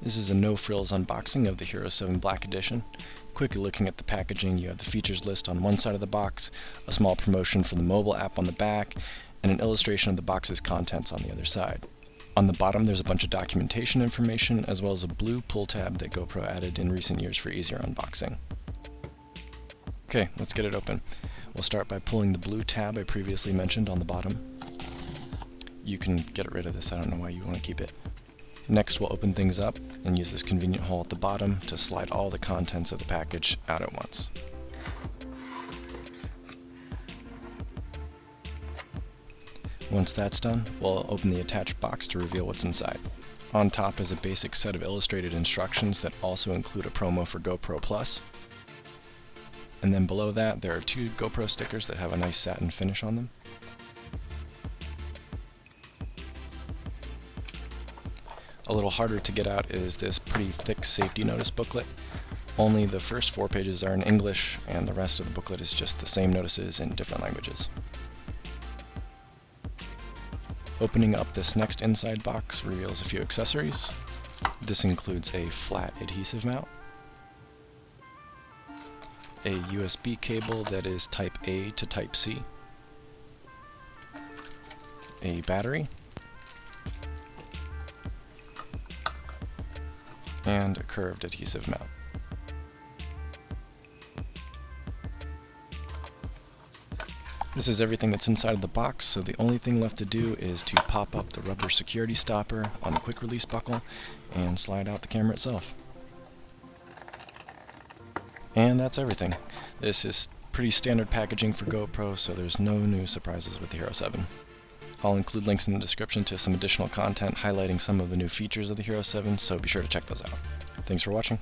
This is a no-frills unboxing of the Hero7 Black Edition. Quickly looking at the packaging, you have the features list on one side of the box, a small promotion for the mobile app on the back, and an illustration of the box's contents on the other side. On the bottom there's a bunch of documentation information, as well as a blue pull tab that GoPro added in recent years for easier unboxing. Okay, let's get it open. We'll start by pulling the blue tab I previously mentioned on the bottom. You can get rid of this, I don't know why you want to keep it. Next, we'll open things up and use this convenient hole at the bottom to slide all the contents of the package out at once. Once that's done, we'll open the attached box to reveal what's inside. On top is a basic set of illustrated instructions that also include a promo for GoPro Plus. And then below that, there are two GoPro stickers that have a nice satin finish on them. A little harder to get out is this pretty thick safety notice booklet. Only the first 4 pages are in English, and the rest of the booklet is just the same notices in different languages. Opening up this next inside box reveals a few accessories. This includes a flat adhesive mount, a USB cable that is Type A to Type C, a battery, and a curved adhesive mount. This is everything that's inside of the box, so the only thing left to do is to pop up the rubber security stopper on the quick release buckle and slide out the camera itself. And that's everything. This is pretty standard packaging for GoPro, so there's no new surprises with the Hero7. I'll include links in the description to some additional content highlighting some of the new features of the Hero7, so be sure to check those out. Thanks for watching.